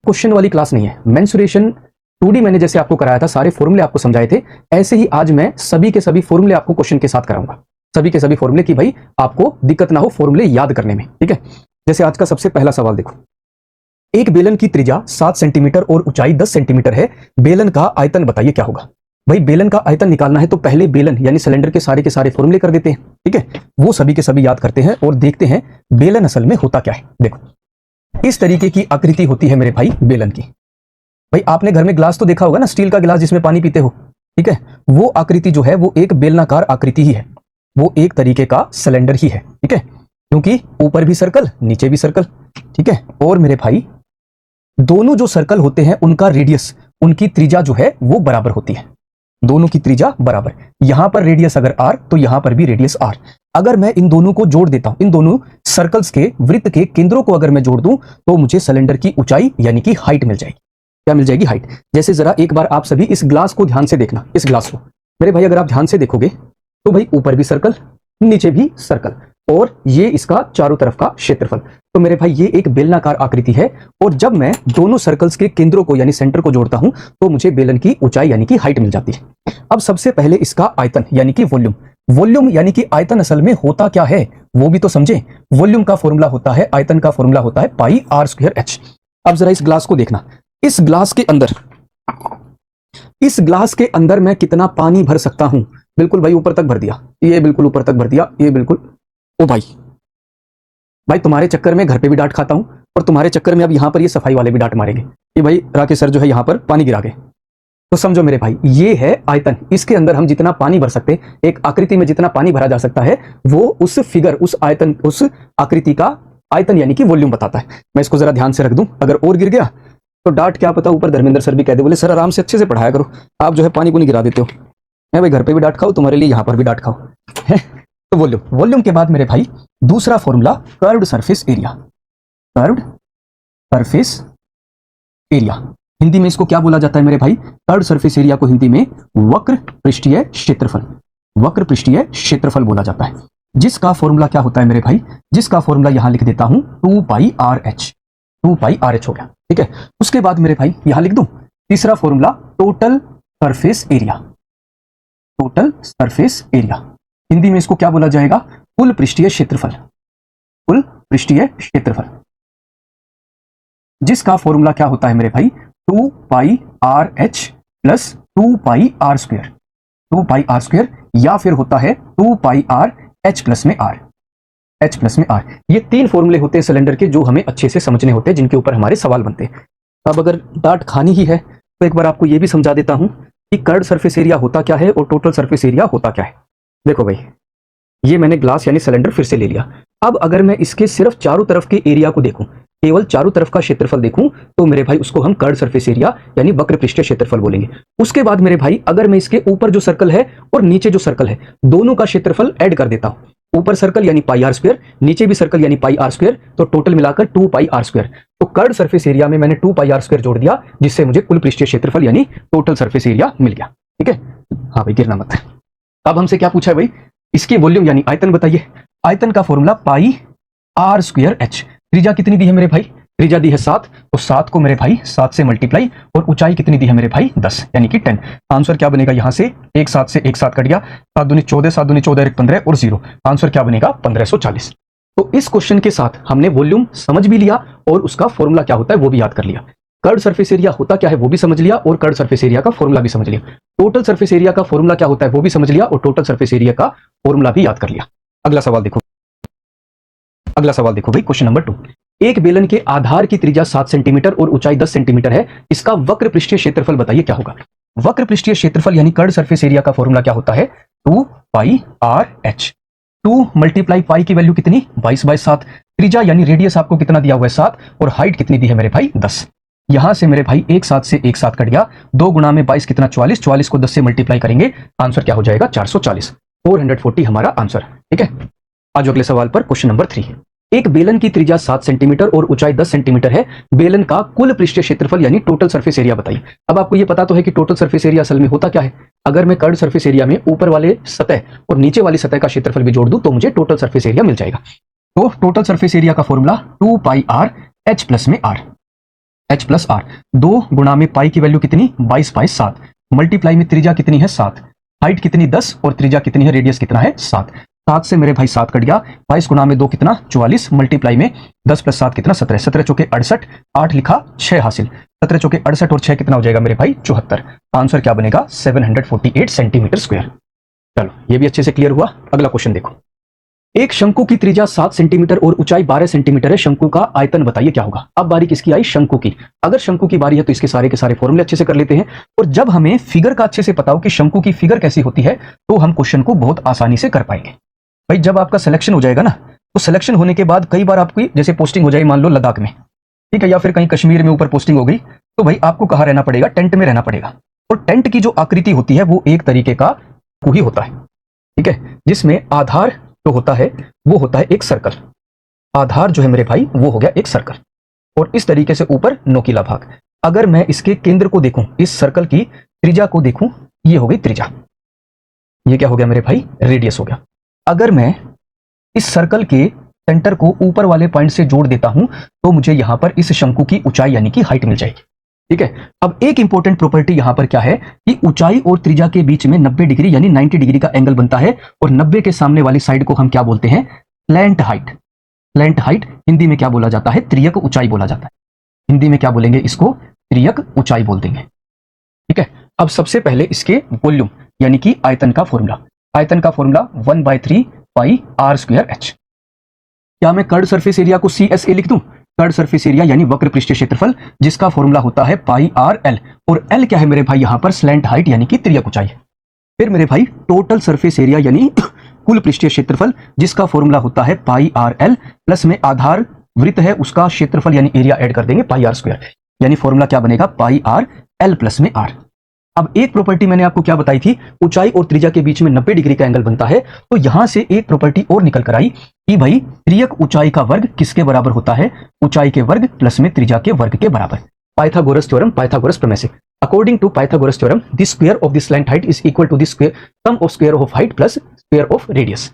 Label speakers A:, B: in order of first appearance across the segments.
A: Question वाली class नहीं है। मेंसुरेशन 2D मैंने जैसे आपको कराया था, सारे फॉर्मूले आपको समझाए थे, ऐसे ही आज मैं सभी के सभी फॉर्मूले आपको क्वेश्चन के साथ कराऊंगा। सभी के सभी फॉर्मूले की भाई आपको दिक्कत ना हो फॉर्मूले याद करने में, ठीक है। जैसे आज का सबसे पहला सवाल देखो, एक बेलन की त्रिज्या 7 सेंटीमीटर और ऊंचाई 10 सेंटीमीटर है, बेलन का आयतन बताइए क्या होगा। भाई बेलन का आयतन निकालना है तो पहले बेलन यानी सिलेंडर के सारे फॉर्मूले कर देते हैं, ठीक है। वो सभी के सभी याद करते हैं और देखते हैं बेलन असल में होता क्या है। देखो इस तरीके की आकृति होती है मेरे भाई बेलन की। भाई आपने घर में ग्लास तो देखा होगा ना, स्टील का गिलास जिसमें पानी पीते हो, ठीक है। वो आकृति जो है वो एक बेलनाकार आकृति ही है, वो एक तरीके का सिलेंडर ही है, ठीक है। क्योंकि ऊपर भी सर्कल नीचे भी सर्कल, ठीक है। और मेरे भाई दोनों जो सर्कल होते हैं उनका रेडियस, उनकी त्रिज्या जो है वो बराबर होती है, दोनों की त्रिज्या बराबर। यहां पर रेडियस अगर r तो यहां पर भी रेडियस r। अगर मैं इन दोनों को जोड़ देता हूं, इन दोनों सर्कल्स के वृत्त के केंद्रों को अगर मैं जोड़ दूं तो मुझे सिलेंडर की ऊंचाई यानी कि हाइट मिल जाएगी। क्या मिल जाएगी? हाइट। जैसे जरा एक बार आप सभी इस ग्लास को ध्यान से देखना, इस ग्लास को मेरे भाई अगर आप ध्यान से देखोगे तो भाई ऊपर भी सर्कल नीचे भी सर्कल और ये इसका चारों तरफ का क्षेत्रफल। तो मेरे भाई ये एक बेलनाकार आकृति है और जब मैं दोनों सर्कल्स के केंद्रों को यानी सेंटर को जोड़ता हूं तो मुझे बेलन की ऊंचाई यानी कि हाइट मिल जाती है। अब सबसे पहले इसका आयतन यानी कि वॉल्यूम, वॉल्यूम यानी कि आयतन असल में होता क्या है वो भी तो समझे। वॉल्यूम का फॉर्मूला होता है, आयतन का फॉर्मूला होता है पाई r स्क्वायर h। अब जरा इस ग्लास को देखना, इस ग्लास के अंदर मैं कितना पानी भर सकता हूं। बिल्कुल भाई ऊपर तक भर दिया, ये बिल्कुल ऊपर तक भर दिया, ये बिल्कुल। ओ भाई तुम्हारे चक्कर में घर पे भी डांट खाता हूं और तुम्हारे चक्कर में अब यहां पर ये सफाई वाले भी डांट मारेंगे कि भाई राकेश सर जो है यहां पर पानी गिरा गए। तो समझो मेरे भाई ये है आयतन, इसके अंदर हम जितना पानी भर सकते, एक आकृति में जितना पानी भरा जा सकता है वो उस फिगर, उस आयतन, उस आकृति का आयतन यानी कि वॉल्यूम बताता है। मैं इसको जरा ध्यान से रख दूं, अगर और गिर गया तो डांट क्या पता ऊपर धर्मेंद्र सर भी कह दे, बोले सर आराम से अच्छे से पढ़ाया करो, आप जो है पानी को नहीं गिरा देते हो। मैं भाई घर पे भी डांट खाओ, तुम्हारे लिए यहां पर भी डांट खाओ है। तो वॉल्यूम, वॉल्यूम के बाद मेरे भाई दूसरा formula curved surface area. Curved surface area Hindi में इसको क्या बोला जाता है मेरे भाई? कर्व्ड सरफेस एरिया को हिंदी में वक्र पृष्ठीय क्षेत्रफल, वक्र पृष्ठीय क्षेत्रफल बोला जाता है। जिसका फॉर्मूला क्या होता है मेरे भाई? जिसका फॉर्मूला यहां लिख देता हूं 2 पाई RH, 2 पाई RH हो गया, ठीक है। उसके बाद मेरे भाई यहां लिख दूं तीसरा formula total surface area, total surface area Hindi में इसको क्या बोला जाएगा? कुल पृष्ठीय क्षेत्रफल, कुल पृष्ठीय क्षेत्रफल। जिसका फॉर्मूला क्या होता है मेरे भाई? 2 पाई RH प्लस 2 पाई R स्क्वायर, 2 पाई R स्क्वायर, या फिर होता है 2 पाई R H प्लस में R, H प्लस में R। ये तीन फॉर्मूले होते हैं सिलेंडर के जो हमें अच्छे से समझने होते हैं, जिनके ऊपर हमारे सवाल बनते हैं। अब अगर डांट खानी ही है तो एक बार आपको ये भी समझा देता हूं कि कर्व्ड सरफेस एरिया होता क्या है और टोटल सरफेस एरिया होता क्या है। देखो भाई ये मैंने ग्लास यानी सिलेंडर फिर से ले लिया। अब अगर मैं इसके सिर्फ चारों तरफ के एरिया को देखूं, केवल चारों तरफ का क्षेत्रफल देखूं तो मेरे भाई उसको हम कर्व्ड सरफेस एरिया यानी वक्र पृष्ठीय क्षेत्रफल बोलेंगे। उसके बाद मेरे भाई अगर मैं इसके ऊपर जो सर्कल है और नीचे जो सर्कल है दोनों का क्षेत्रफल ऐड कर देता हूं, ऊपर सर्कल यानी पाई R स्क्वायर, नीचे भी सर्कल यानी पाई R स्क्वायर, तो टोटल मिलाकर 2 पाई R स्क्वायर। तो कर्व्ड सरफेस एरिया में मैंने 2 पाई R स्क्वायर जोड़ दिया, जिससे मुझे कुल पृष्ठीय क्षेत्रफल यानी टोटल सरफेस एरिया मिल गया, ठीक है। हाँ भाई गिरना मत। अब हमसे क्या पूछा है भाई? इसकी वॉल्यूम यानी आयतन बताइए। आयतन का फॉर्मूला पाई R स्क्वायर H। त्रिज्या कितनी दी है मेरे भाई? त्रिज्या दी है 7, तो 7 को मेरे भाई 7 से मल्टीप्लाई, और ऊंचाई कितनी दी है मेरे भाई? 10 यानी कि 10। आंसर क्या बनेगा? यहां से 1 7 से 1 7 कट गया, 7 दूनी 14, 7 दूनी 14, 1 15 और 0। आंसर क्या बनेगा? 1540। तो इस क्वेश्चन के साथ हमने वॉल्यूम समझ भी लिया और उसका फॉर्मूला क्या होता है वो भी याद कर लिया। कर्व्ड सरफेस एरिया होता क्या है वो भी समझ लिया और कर्व्ड सरफेस एरिया का फॉर्मूला भी समझ लिया। टोटल सरफेस एरिया का फॉर्मूला क्या होता है वो भी समझ लिया और टोटल सरफेस एरिया का फॉर्मूला भी याद कर लिया। अगला सवाल देखो, अगला सवाल देखो भाई, क्वेश्चन नंबर 2। एक बेलन के आधार की त्रिज्या 7 सेंटीमीटर और ऊंचाई 10 सेंटीमीटर है, इसका वक्र पृष्ठीय क्षेत्रफल बताइए क्या होगा। वक्र पृष्ठीय क्षेत्रफल यानी कर्व्ड सरफेस एरिया का फॉर्मूला क्या होता है? 2 पाई RH। 2 मल्टीप्लाई पाई की वैल्यू कितनी? 22/7। त्रिज्या यानी रेडियस आपको कितना दिया हुआ है? 7, और हाइट कितनी दी है मेरे भाई? 10। यहां से मेरे भाई 1 7 से 1 7 कट गया, 2 गुणा में 22 कितना? 44, 44 को 10 से मल्टीप्लाई करेंगे, आंसर क्या हो जाएगा? 440, 440 हमारा आंसर, ठीक है। आज अगले सवाल पर, क्वेश्चन नंबर 3। एक बेलन की त्रिज्या 7 सेंटीमीटर और ऊंचाई 10 सेंटीमीटर है, बेलन का कुल पृष्ठीय क्षेत्रफल यानी टोटल सरफेस एरिया बताइए। अब आपको ये पता तो है कि टोटल सरफेस एरिया असल में होता क्या है। अगर मैं कर्व्ड सरफेस एरिया में ऊपर वाले सतह और नीचे वाली सतह का क्षेत्रफल भी जोड़ दूं तो मुझे टोटल सरफेस एरिया मिल जाएगा। तो टोटल सरफेस एरिया का फॉर्मूला 2 पाई R H प्लस में R, एच प्लस आर। 2 गुणा में पाई की वैल्यू कितनी 22/7, मल्टीप्लाई में त्रिज्या कितनी है 7, हाइट कितनी 10 और त्रिज्या कितनी है, रेडियस कितना है 7। 7 से मेरे भाई 7 कट गया, 22 गुणा में 2 कितना 44, मल्टीप्लाई में 10 + 7 कितना 17, 17 चौके 68, 8 लिखा 6 हासिल, 17 चौके 68 और 6 कितना हो जाएगा मेरे भाई 74। आंसर क्या बनेगा 748 सेंटीमीटर स्क्वायर। चलो ये भी अच्छे से क्लियर हुआ। अगला क्वेश्चन देखो, एक शंकु की त्रिज्या 7 सेंटीमीटर और ऊंचाई 12 सेंटीमीटर है, शंकु का आयतन बताइए क्या होगा। अब बारी किसकी आई, शंकु की। अगर शंकु की बारी है तो इसके सारे के सारे फॉर्मूले अच्छे से कर लेते हैं, और जब हमें फिगर का अच्छे से पता हो कि शंकु की फिगर कैसी होती है तो हम क्वेश्चन को बहुत आसानी से कर पाएंगे। भाई जब आपका सिलेक्शन हो जाएगा ना, तो सिलेक्शन होने के बाद कई बार आपकी जैसे पोस्टिंग हो जाए मान लो लद्दाख में, ठीक है, या फिर कहीं कश्मीर में ऊपर पोस्टिंग हो गई, तो भाई आपको कहाँ रहना पड़ेगा, टेंट में रहना पड़ेगा। और टेंट की जो आकृति होती है वो एक तरीके का ही होता है, ठीक है, जिसमें आधार जो होता है वो होता है एक सर्कल। आधार जो है मेरे भाई वो हो गया एक सर्कल, और इस तरीके से ऊपर नोकीला भाग। अगर मैं इसके केंद्र को देखूं, इस सर्कल की त्रिज्या को देखूं, ये हो गई त्रिज्या, ये क्या हो गया मेरे भाई रेडियस हो गया। अगर मैं इस सर्कल के सेंटर को ऊपर वाले पॉइंट से जोड़ देता हूं तो मुझे यहां पर इस शंकु की ऊंचाई यानी कि हाइट मिल जाएगी, ठीक है। अब एक इंपॉर्टेंट प्रॉपर्टी यहां पर क्या है कि ऊंचाई और त्रिज्या के बीच में 90 डिग्री यानी 90 डिग्री का एंगल बनता है, और 90 के सामने वाली साइड को हम क्या बोलते हैं, slant height. Slant height Hindi में क्या बोला जाता है, त्रियक ऊंचाई बोला जाता है। हिंदी में क्या बोलेंगे, इसको त्रियक ऊंचाई बोल देंगे, ठीक है। अब सबसे पहले इसके वॉल्यूम यानी कि आयतन का फॉर्मूला, आयतन का फॉर्मूला 1/3 पाई r स्क्वायर h। क्या मैं कर्ड सरफेस एरिया को CSA लिख दूं, कर्ड सरफेस एरिया यानी वक्र पृष्ठीय क्षेत्रफल, जिसका फॉर्मूला होता है पाई r l, और l क्या है मेरे भाई यहां पर स्लैंट हाइट यानी कि त्रियक ऊंचाई। फिर मेरे भाई टोटल सरफेस एरिया यानी कुल पृष्ठीय क्षेत्रफल, जिसका फॉर्मूला होता है पाई r l, प्लस में आधार वृत्त है उसका क्षेत्रफल यानी एरिया ऐड कर देंगे पाई r स्क्वायर, यानी फॉर्मूला क्या बनेगा पाई r l प्लस में r। अब एक प्रॉपर्टी मैंने आपको क्या बताई थी, ऊंचाई और त्रिज्या के बीच में 90 डिग्री का एंगल बनता है, तो यहां से एक प्रॉपर्टी और निकल कर आई कि भाई त्रियक ऊंचाई का वर्ग किसके बराबर होता है, ऊंचाई के वर्ग प्लस में त्रिज्या के वर्ग के बराबर। पाइथागोरस थ्योरम, पाइथागोरस प्रमेय से, according to Pythagoras theorem the square of the slant height is equal to the sum of square of height plus square of radius.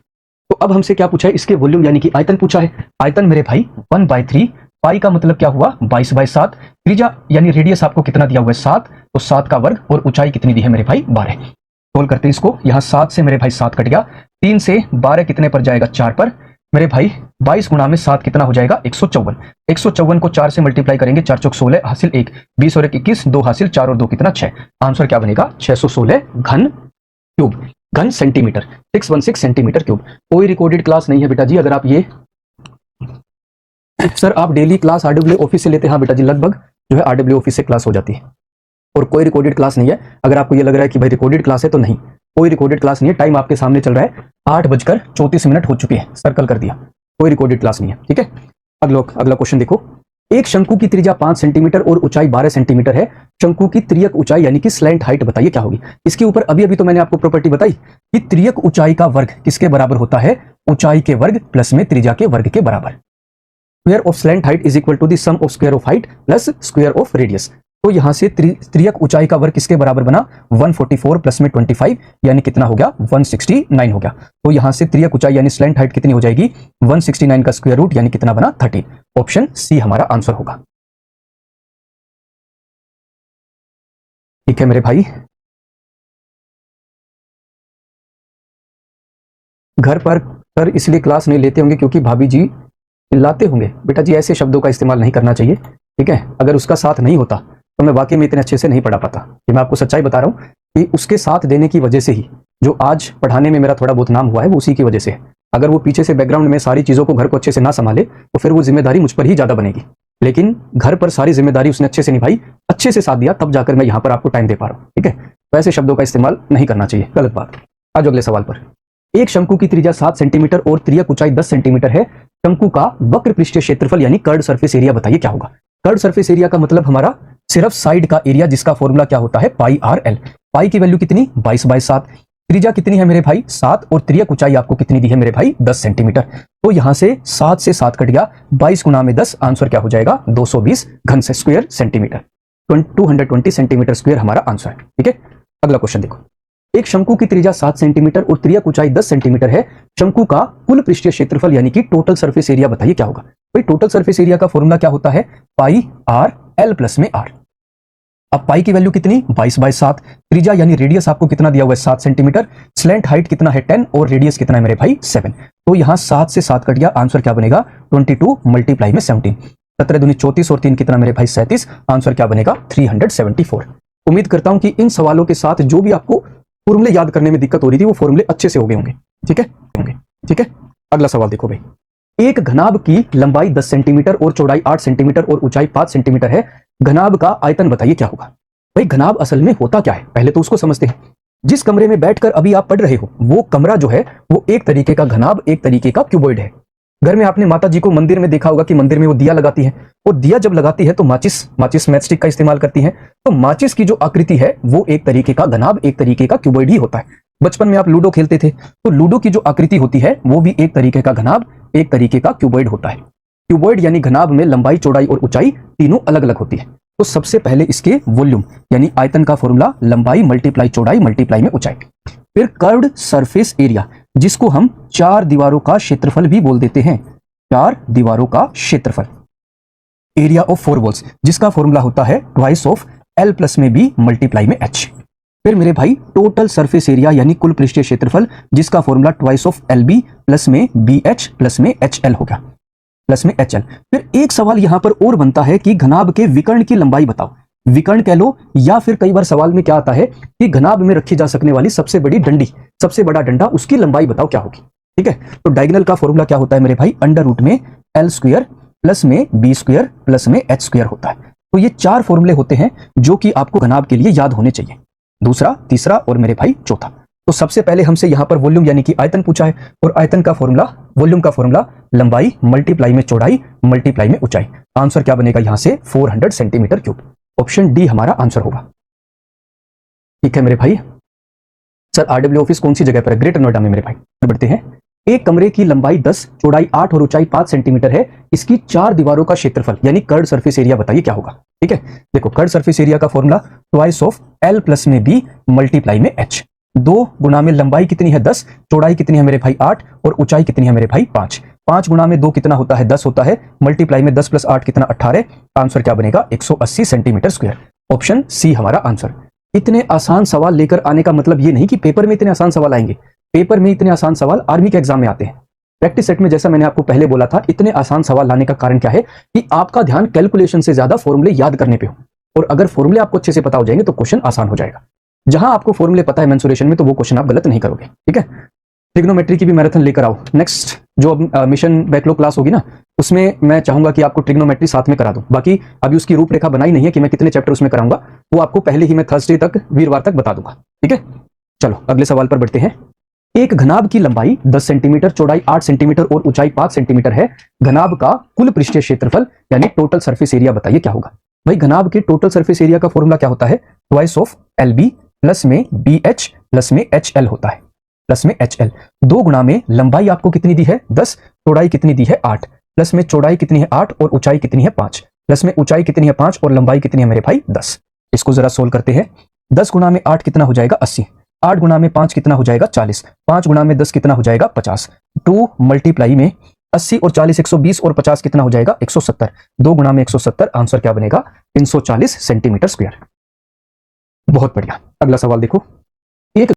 A: तो अब हमसे क्या पूछा है, इसके वॉल्यूम यानी कि आयतन पूछा है। आयतन मेरे भाई 1/3, पाई का मतलब क्या हुआ 22/7, त्रिज्या यानी रेडियस आपको कितना दिया हुआ है 7, तो 7 का वर्ग, और ऊंचाई कितनी दी है मेरे भाई 12। सोल्व करते हैं इसको, यहाँ 7 से मेरे भाई 7 कट गया, 3 से 12 कितने पर जाएगा 4 पर, मेरे भाई 22 गुणा में 7 कितना हो जाएगा 154। 154 को 4 से मल्टीप्लाई करेंगे, 4 चौक 16 हासिल 1, 20 और 1 21, 2 हासिल 4 और 2 कितना 6। आंसर क्या बनेगा 616 घन क्यूब, घन सेंटीमीटर, 616 सेंटीमीटर क्यूब। कोई रिकॉर्डेड क्लास नहीं है बेटा जी। अगर आप ये सर आप डेली क्लास RW ऑफिस से लेते हैं, हाँ बेटा जी लगभग जो है RW ऑफिस से क्लास हो जाती है, और कोई रिकॉर्डेड क्लास नहीं है। अगर आपको ये लग रहा है कि भाई रिकॉर्डेड क्लास है, तो नहीं, कोई रिकॉर्डेड क्लास नहीं है। टाइम आपके सामने चल रहा है, 8:34 हो चुके हैं, सर्कल कर दिया, कोई रिकॉर्डेड क्लास नहीं है, ठीक है। अगला क्वेश्चन देखो, एक शंकु की त्रिज्या 5 सेंटीमीटर और ऊंचाई 12 सेंटीमीटर है, शंकु की त्रियक ऊंचाई यानी कि स्लैंट हाइट बताइए क्या होगी। इसके ऊपर अभी तो मैंने आपको प्रॉपर्टी बताई कि त्रियक ऊंचाई का वर्ग किसके बराबर होता है, ऊंचाई के वर्ग प्लस में त्रिज्या के वर्ग के बराबर। Square of slant height is equal to the sum of square of height plus square of radius. तो यहां से त्रियक ऊंचाई का वर्ग किसके बराबर बना 144 प्लस में 25 यानी कितना हो गया 169 हो गया। तो यहां से त्रियक ऊंचाई यानी स्लैंट हाइट कितनी हो जाएगी 169 का स्क्वायर रूट यानी कितना बना 30। ऑप्शन सी हमारा आंसर होगा। ठीक है मेरे भाई, घर पर सर इसलिए क्लास नहीं लेते होंगे क्योंकि भाभी जी चिल्लाते होंगे। बेटा जी ऐसे शब्दों का इस्तेमाल नहीं करना चाहिए, ठीक है। अगर उसका साथ नहीं होता तो मैं वाकई में इतने अच्छे से नहीं पढ़ा पाता। ये मैं आपको सच्चाई बता रहा हूं कि उसके साथ देने की वजह से ही जो आज पढ़ाने में मेरा थोड़ा बहुत नाम हुआ है वो उसी की वजह से है। अगर वो पीछे से बैकग्राउंड में सारी चीज़ों को घर को अच्छे से ना संभाले तो फिर वो जिम्मेदारी मुझ पर ही ज़्यादा बनेगी, लेकिन घर पर सारी जिम्मेदारी उसने अच्छे से निभाई, अच्छे से साथ दिया, तब जाकर मैं यहाँ पर आपको टाइम दे पा रहा हूँ, ठीक है। तो ऐसे शब्दों का इस्तेमाल नहीं करना चाहिए, गलत बात। आज अगले सवाल पर, एक शंकु की त्रिज्या 7 सेंटीमीटर और त्रियक ऊंचाई 10 सेंटीमीटर है, शंकु का वक्र पृष्ठीय क्षेत्रफल यानी कर्ड सरफेस एरिया बताइए क्या होगा। कर्ड सरफेस एरिया का मतलब हमारा सिर्फ साइड का एरिया, जिसका फॉर्मूला क्या होता है पाई आर एल। पाई की वैल्यू कितनी 22/7, त्रिज्या कितनी है मेरे भाई 7, और त्रियक ऊंचाई आपको कितनी दी है मेरे भाई 10 सेंटीमीटर। तो यहां से 7 से 7 कट गया, 22 गुना में 10, आंसर क्या हो जाएगा 220 घन से स्क्वायर सेंटीमीटर, 220 सेंटीमीटर स्क्वायर हमारा आंसर है, ठीक है। अगला क्वेश्चन देखो, एक शंकु की त्रिज्या 7 सेंटीमीटर और त्रियक ऊंचाई 10 सेंटीमीटर है, शंकु का कुल पृष्ठीय क्षेत्रफल यानी कि टोटल सरफेस एरिया बताइए क्या होगा। भाई टोटल सरफेस एरिया का फॉर्मूला क्या होता है पाई आर L प्लस में R। अब पाई की वैल्यू कितनी 22/7, त्रिज्या यानी रेडियस आपको कितना दिया हुआ है 7 सेंटीमीटर, स्लैंट हाइट कितना है 10 और रेडियस कितना है मेरे भाई 7। तो यहां 7 से 7 कट गया, आंसर क्या बनेगा 22 मल्टीप्लाई में 17, 17 दूनी 34 और 3 कितना मेरे भाई 37, आंसर क्या बनेगा 374। उम्मीद करता हूं कि इन सवालों के साथ जो भी आपको फॉर्मूले याद करने में दिक्कत हो रही थी वो फॉर्मूले अच्छे से हो गए होंगे। ठीक है। अगला सवाल देखो भाई, एक घनाभ की लंबाई 10 सेंटीमीटर और चौड़ाई 8 सेंटीमीटर और ऊंचाई 5 सेंटीमीटर है, घनाभ का आयतन बताइए क्या होगा। भाई घनाभ असल में होता क्या है पहले तो उसको समझते हैं। जिस कमरे में बैठकर अभी आप पढ़ रहे हो वो कमरा जो है वो एक तरीके का घनाभ, एक तरीके का क्यूबॉइड है। घर में आपने माता जी को मंदिर में देखा होगा कि मंदिर में वो दिया लगाती है, और दिया जब लगाती है तो माचिस मैचस्टिक का इस्तेमाल करती है, तो माचिस की जो आकृति है वो एक तरीके का घनाभ, एक तरीके का क्यूबॉइड ही होता है। बचपन में आप लूडो खेलते थे तो लूडो की जो आकृति होती है वो भी एक तरीके का घनाभ, एक तरीके का क्यूबॉइड होता है। क्यूबॉइड यानी घनाभ में लंबाई, चौड़ाई और ऊंचाई तीनों अलग अलग होती है। तो सबसे पहले इसके वॉल्यूम यानी आयतन का फॉर्मूला लंबाई मल्टीप्लाई चौड़ाई मल्टीप्लाई में ऊंचाई। फिर कर्व्ड सरफेस एरिया जिसको हम 4 दीवारों का क्षेत्रफल भी बोल देते हैं, 4 दीवारों का क्षेत्रफल। एरिया ऑफ 4 वॉल्स जिसका फॉर्मूला होता है ट्वाइस ऑफ L प्लस में B मल्टीप्लाई में H। फिर मेरे भाई टोटल सरफेस एरिया यानी कुल पृष्ठीय क्षेत्रफल जिसका formula twice of LB plus में BH प्लस में HL होगा, प्लस में HL। फिर एक सवाल यहां पर और बनता है कि घनाभ के विकर्ण की लंबाई बताओ, विकर्ण कह लो, या फिर कई बार सवाल में क्या आता है कि घनाभ में रखी जा सकने वाली सबसे बड़ी डंडी, सबसे बड़ा डंडा, उसकी लंबाई बताओ क्या होगी। ठीक है, तो डायगोनल का फॉर्मूला क्या होता है मेरे भाई अंडर रूट में L स्क्वायर प्लस में B स्क्वायर प्लस में H स्क्वायर होता है। तो ये 4 फॉर्मूले होते हैं जो कि आपको घनाभ के लिए याद होने चाहिए, दूसरा, तीसरा और मेरे भाई चौथा। तो सबसे पहले हमसे यहां पर वॉल्यूम यानी कि आयतन पूछा है, और आयतन का फॉर्मूला, वॉल्यूम का फॉर्मूला लंबाई मल्टीप्लाई में चौड़ाई मल्टीप्लाई में ऊंचाई। आंसर क्या बनेगा यहां से 400 सेंटीमीटर क्यूब। ऑप्शन डी हमारा आंसर होगा। ठीक है मेरे भाई। सर आरडब्ल्यू ऑफिस कौन सी जगह पर है? ग्रेटर नोएडा में मेरे भाई। बढ़ते हैं। एक कमरे की लंबाई 10, चौड़ाई 8 और ऊंचाई 5 सेंटीमीटर है, इसकी 4 दीवारों का क्षेत्रफल यानी कर्व्ड सरफेस एरिया बताइए क्या होगा। ठीक है, देखो कर्व्ड सरफेस एरिया का formula twice of L plus में B मल्टीप्लाई में H। 2 गुणा में लंबाई कितनी है 10, चौड़ाई कितनी है मेरे भाई 8 और ऊंचाई कितनी है मेरे भाई 5। 5 गुणा में 2 कितना होता है 10 होता है, मल्टीप्लाई में 10 प्लस 8 कितना 18। आंसर क्या बनेगा 180 सेंटीमीटर स्क्वायर। ऑप्शन सी हमारा आंसर। इतने आसान सवाल लेकर आने का मतलब ये नहीं कि पेपर में इतने आसान सवाल आएंगे। पेपर में इतने आसान सवाल आर्मी के एग्जाम में आते हैं। प्रैक्टिस सेट में जैसा मैंने आपको पहले बोला था, इतने आसान सवाल लाने का कारण क्या है कि आपका ध्यान कैलकुलेशन से ज्यादा फॉर्मूले याद करने पे हो, और अगर फॉर्मूले आपको अच्छे से पता हो जाएंगे तो क्वेश्चन आसान हो जाएगा। जहां आपको फॉर्मूले पता है मेंसुरेशन में तो वो क्वेश्चन आप गलत नहीं करोगे। ठीक है, ट्रिग्नोमेट्री की भी मैराथन लेकर आओ। नेक्स्ट जो मिशन बैकलॉग क्लास होगी ना, उसमें मैं चाहूंगा कि आपको ट्रिग्नोमेट्री साथ में करा दूं। बाकी अभी उसकी रूपरेखा बनाई नहीं है कि मैं कितने चैप्टर उसमें कराऊंगा, वो आपको पहले ही मैं थर्सडे तक, वीरवार तक बता दूंगा। ठीक है, चलो अगले सवाल पर बढ़ते हैं। एक घनाभ की लंबाई 10 सेंटीमीटर, चौड़ाई 8 सेंटीमीटर और ऊंचाई 5 सेंटीमीटर है, घनाभ का कुल पृष्ठीय क्षेत्रफल यानी टोटल सरफेस एरिया बताइए क्या होगा। भाई घनाभ के टोटल सरफेस एरिया का फॉर्मूला क्या होता है ट्वाइस ऑफ LB प्लस में BH प्लस में HL होता है, प्लस में HL। 2 गुणा में लंबाई आपको कितनी दी है 10, चौड़ाई कितनी दी है 8, प्लस में चौड़ाई कितनी है 8 और ऊंचाई कितनी है 5, प्लस में ऊंचाई कितनी है 5 और लंबाई कितनी है मेरे भाई 10। इसको जरा सोल्व करते हैं। 10 गुणा में 8 कितना हो जाएगा 80, 8 गुणा में 5 कितना हो जाएगा 40, 5 गुणा में 10 कितना हो जाएगा 50। 2 मल्टीप्लाई में 80 और 40 120 और 50 कितना हो जाएगा 170। 2 गुणा में 170, आंसर क्या बनेगा 340 सेंटीमीटर स्क्वायर। बहुत बढ़िया। अगला सवाल देखो।